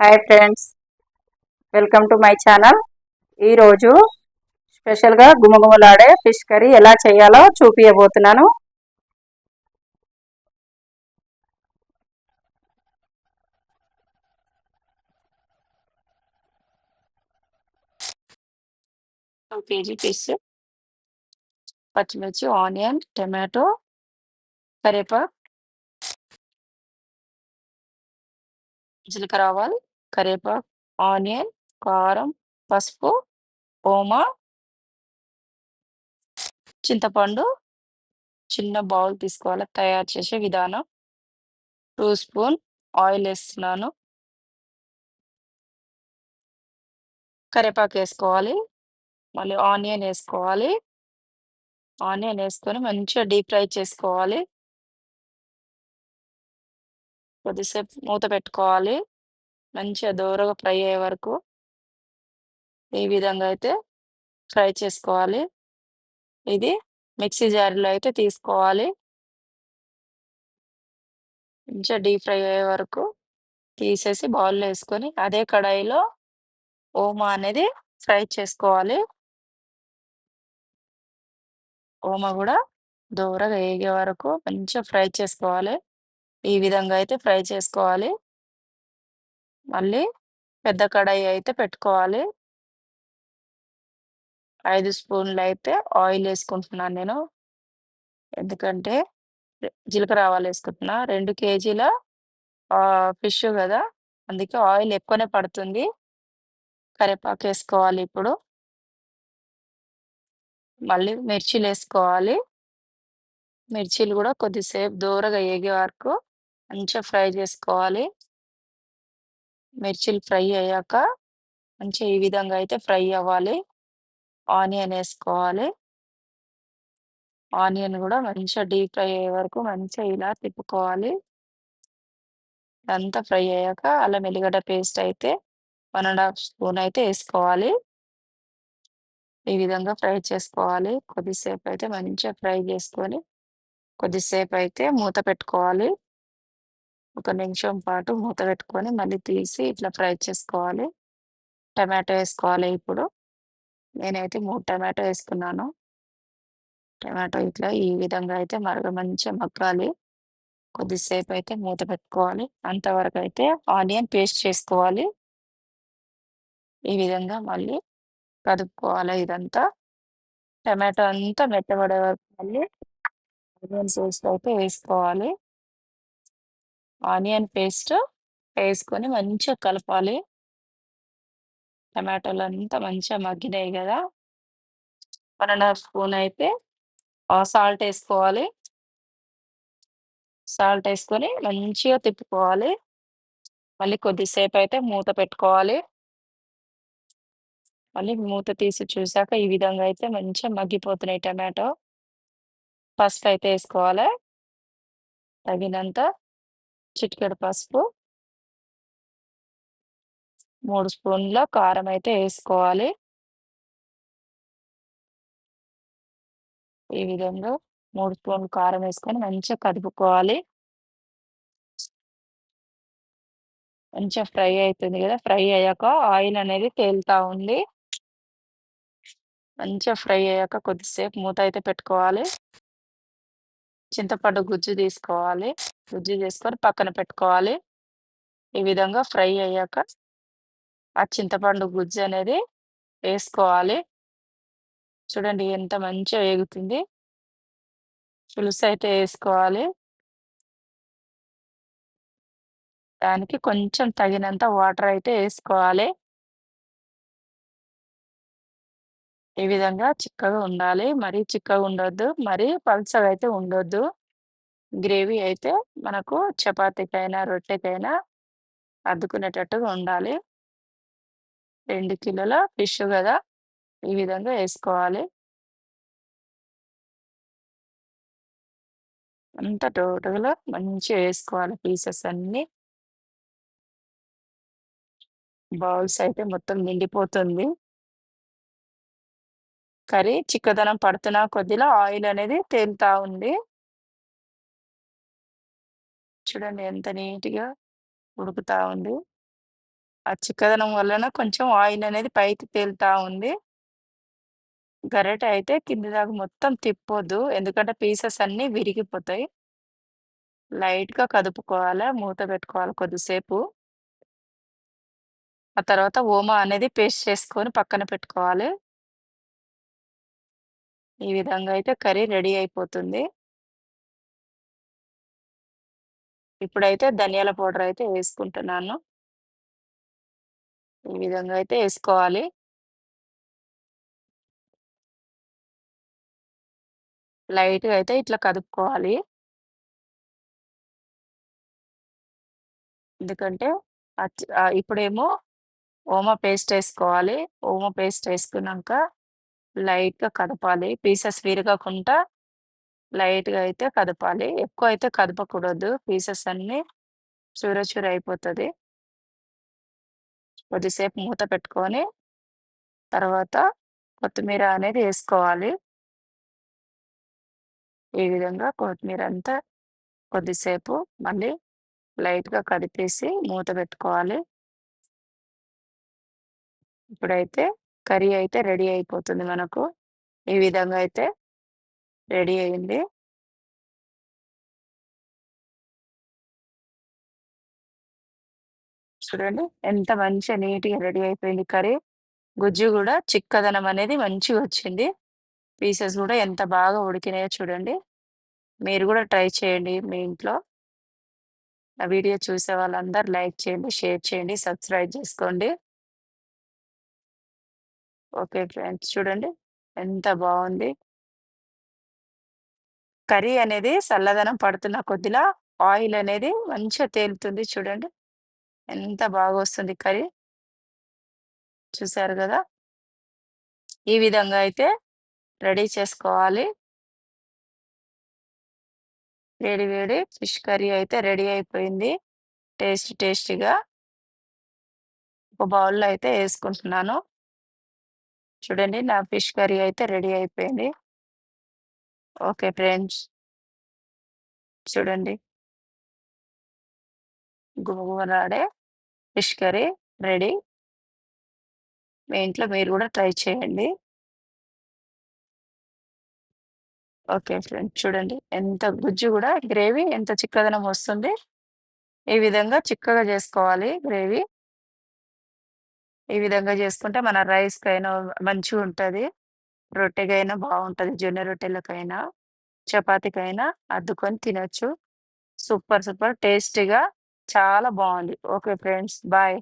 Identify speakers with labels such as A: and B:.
A: Hi friends, welcome to my channel. ఈరోజు స్పెషల్గా గుమగుమలాడే ఫిష్ కర్రీ ఎలా చేయాలో చూపించబోతున్నాను. కేజీ ఫిష్, పచ్చిమిర్చి, ఆనియన్, టమాటో, కరివేపాకు, జీలకర్ర ఆవాలు, కరివేపాకు, ఆనియన్, కారం, పసుపు, ఓమా, చింతపండు. చిన్న బౌల్ తీసుకోవాలి. తయారు చేసే విధానం: 2 స్పూన్ ఆయిల్ వేస్తున్నాను. కరివేపాకు వేసుకోవాలి. మళ్ళీ ఆనియన్ వేసుకోవాలి. ఆనియన్ వేసుకొని మంచిగా డీప్ ఫ్రై చేసుకోవాలి. కొద్దిసేపు మూత పెట్టుకోవాలి. మంచిగా దోరగా ఫ్రై అయ్యే వరకు ఈ విధంగా అయితే ఫ్రై చేసుకోవాలి. ఇది మిక్సీ జార్‌లో అయితే తీసుకోవాలి. మంచిగా డీప్ ఫ్రై అయ్యే వరకు తీసేసి బౌల్‌లో వేసుకొని అదే కడాయిలో ఓమా అనేది ఫ్రై చేసుకోవాలి. ఓమా కూడా దోరగా ఏగే వరకు మంచిగా ఫ్రై చేసుకోవాలి. ఈ విధంగా అయితే ఫ్రై చేసుకోవాలి. మళ్ళీ పెద్ద కడాయి అయితే పెట్టుకోవాలి. 5 స్పూన్‌లయితే ఆయిల్ వేసుకుంటున్నాను నేను. ఎందుకంటే జీలకర్ర ఆవాలేసుకుంటున్నా. 2 కేజీల ఫిష్ గదా! అందుకే ఆయిల్ ఎక్కువనే పడుతుంది. కరివేపాకేసుకోవాలి ఇప్పుడు. మళ్ళీ మిర్చీలేసుకోవాలి. మిర్చీలు గూడా కొద్దిసేపు దోరగా ఏగే వరకు మంచిగా ఫ్రై జేసుకోవాలి. మిర్చీలు ఫ్రై అయ్యాక మంచిగా ఈ విధంగా అయితే ఫ్రై అవ్వాలి. ఆనియన్ ఏసుకోవాలి. ఆనియన్ గూడా మంచిగా డీప్ ఫ్రై అయ్యే వరకు మంచిగా ఇలా తిప్పుకోవాలి. ఇదంతా ఫ్రై అయ్యాక అల్లం ఎల్లిగడ్డ పేస్ట్ అయితే 1 ½ స్పూన్ అయితే ఏసుకోవాలి. ఈ విధంగా ఫ్రై చేసుకోవాలి. కొద్దిసేపయితే మంచిగా ఫ్రై చేసుకొని, కొద్దిసేపయితే మూత పెట్టుకోవాలి. ఒక నిమిషం పాటు మూత పెట్టుకొని మళ్ళీ తీసి ఇట్లా ఫ్రై చేసుకోవాలి. టమాటో ఏసుకోవాలి ఇప్పుడు. నేనైతే 3 టమాటో ఏసుకున్నాను. టమాటో ఇట్లా ఈ విధంగా అయితే మంచిగా మగ్గాలి. కొద్దిసేపయితే మూత పెట్టుకోవాలి. అంతవరకైతే ఆనియన్ పేస్ట్ చేసుకోవాలి. ఈ విధంగా మళ్ళీ కదుపుకోవాలి ఇదంతా. టమాటో అంతా మెత్తబడే వరకు మళ్ళీ ఆనియన్ పేస్ట్ అయితే వేసుకోవాలి. ఆనియన్ పేస్ట్ వేసుకొని మంచిగా కలపాలి. టమాటాలంతా మంచిగా మగ్గినాయి గదా! 1 ½ స్పూన్ అయితే సాల్ట్ ఏసుకోవాలి. సాల్ట్ ఏసుకొని మంచిగా తిప్పుకోవాలి. మళ్ళీ కొద్దిసేపయితే మూత పెట్టుకోవాలి. మళ్ళీ మూత తీసి చూసాక ఈ విధంగా అయితే మంచిగా మగ్గిపోతున్నాయి టమాటో. పసుపయితే ఏసుకోవాలి. తగినంత చిటికెడు పసుపు, 3 స్పూన్ల కారమయితే ఏసుకోవాలి. ఈ విధంగా 3 స్పూన్లు కారం వేసుకొని మంచిగా కదుపుకోవాలి. మంచిగా ఫ్రై అయితుంది గదా! ఫ్రై అయ్యాక ఆయిల్ అనేది తేలుతా ఉంది. మంచిగా ఫ్రై అయ్యాక కొద్దిసేపు మూత అయితే పెట్టుకోవాలి. చింతపండు గుజ్జు తీసుకోవాలి. గుజ్జు చేసుకొని పక్కన పెట్టుకోవాలి. ఈ విధంగా ఫ్రై అయ్యాక ఆ చింతపండు గుజ్జు అనేది వేసుకోవాలి. చూడండి ఎంత మంచిగా ఏగుతుంది. పులుసయితే ఏసుకోవాలి. దానికి కొంచెం తగినంత వాటర్ అయితే ఏసుకోవాలి. ఈ విధంగా చిక్కగా ఉండాలి. మరీ చిక్కగా ఉండొద్దు. మరీ పల్చగా అయితే ఉండొద్దు. గ్రేవీ అయితే మనకు చపాతీకైనా, రొట్టెకైనా అద్దుకునేటట్టుగా ఉండాలి. 2 కిలోల ఫిష్ గదా! ఈ విధంగా ఏసుకోవాలి. అంతా టోటల్‌గా మంచిగా ఏసుకోవాలి పీసెస్ అన్నీ. బౌల్స్ అయితే మొత్తం నిండిపోతుంది. కర్రీ చిక్కదనం పడుతున్న కొద్దిలో ఆయిల్ అనేది తేలుతా ఉంది. చూడండి ఎంత నీట్‌గా ఉడుకుతా ఉంది. ఆ చిక్కదనం వలన కొంచెం ఆయిలనేది పైకి తేలుతా ఉంది. గరిటె అయితే కింది దాకా మొత్తం తిప్పొద్దు. ఎందుకంటే పీసెస్ అన్నీ విరిగిపోతాయి. లైట్‌గా కదుపుకోవాలె. మూత పెట్టుకోవాలి కొద్దిసేపు. ఆ తర్వాత ఓమా అనేది పేస్ట్ చేసుకొని పక్కన పెట్టుకోవాలి. ఈ విధంగా అయితే కర్రీ రెడీ అయిపోతుంది. ఇప్పుడైతే ధనియాల పౌడర్ అయితే వేసుకుంటున్నాను. ఈ విధంగా అయితే ఏసుకోవాలి. లైట్‌గా అయితే ఇట్లా కదుపుకోవాలి. ఎందుకంటే ఇప్పుడేమో ఓమా పేస్ట్ ఏసుకోవాలి. ఓమా పేస్ట్ ఏసుకున్నాంక లైట్‌గా కదపాలి. పీసెస్ విరగకుండా లైట్‌గా అయితే కదపాలి. ఎక్కువ అయితే కదపకూడదు. పీసెస్ అన్నీ చూర చూర అయిపోతది. కొద్దిసేపు మూత పెట్టుకొని తర్వాత కొత్తిమీర అనేది ఏసుకోవాలి. ఈ విధంగా కొత్తిమీరంతా కొద్దిసేపు మళ్ళీ లైట్‌గా కదిపేసి మూత పెట్టుకోవాలి. ఇప్పుడైతే కర్రీ అయితే రెడీ అయిపోతుంది మనకు. ఈ విధంగా అయితే రెడీ అయింది. చూడండి ఎంత మంచిగా నీట్‌గా రెడీ అయిపోయింది కర్రీ. గుజ్జు గూడా చిక్కదనం అనేది మంచిగొచ్చింది. పీసెస్ గూడా ఎంత బాగా ఉడికినాయో చూడండి. మీరు గూడా ట్రై చేయండి మీ ఇంట్లో. నా వీడియో చూసే వాళ్ళందరూ లైక్ చేయండి, షేర్ చేయండి, సబ్స్క్రైబ్ చేసుకోండి. ఓకే ఫ్రెండ్స్ చూడండి ఎంత బావుంది. కర్రీ అనేది చల్లదనం పడుతున్న కొద్దిలా ఆయిల్ అనేది మంచిగా తేలుతుంది చూడండి. ఎంత బాగొస్తుంది కర్రీ. చూసారు గదా! ఈ విధంగా అయితే రెడీ చేసుకోవాలి. వేడి వేడి ఫిష్ కర్రీ అయితే రెడీ అయిపోయింది. టేస్టీగా ఒక బౌల్‌లో అయితే యేసుకుంటున్నాను. చూడండి నా ఫిష్ కర్రీ అయితే రెడీ అయిపోయింది. Okay friends. చూడండి గుమగుమలాడే ఫిష్ కర్రీ రెడీ. మీ ఇంట్లో మీరు గూడా ట్రై చేయండి. Okay friends. చూడండి ఎంత గుజ్జు గూడా గ్రేవీ ఎంత చిక్కదనం వస్తుంది. ఈ విధంగా చిక్కగా జేసుకోవాలి గ్రేవీ. ఈ విధంగా జేసుకుంటే మన రైస్‌కైనా మంచిగుంటది. రొట్టెకైనా బావుంటది. జొన్న రొట్టెలకైనా, చపాతీకైనా అద్దుకొని తినొచ్చు. సూపర్! సూపర్! టేస్టీగా చాలా బావుంది. Okay friends. బాయ్.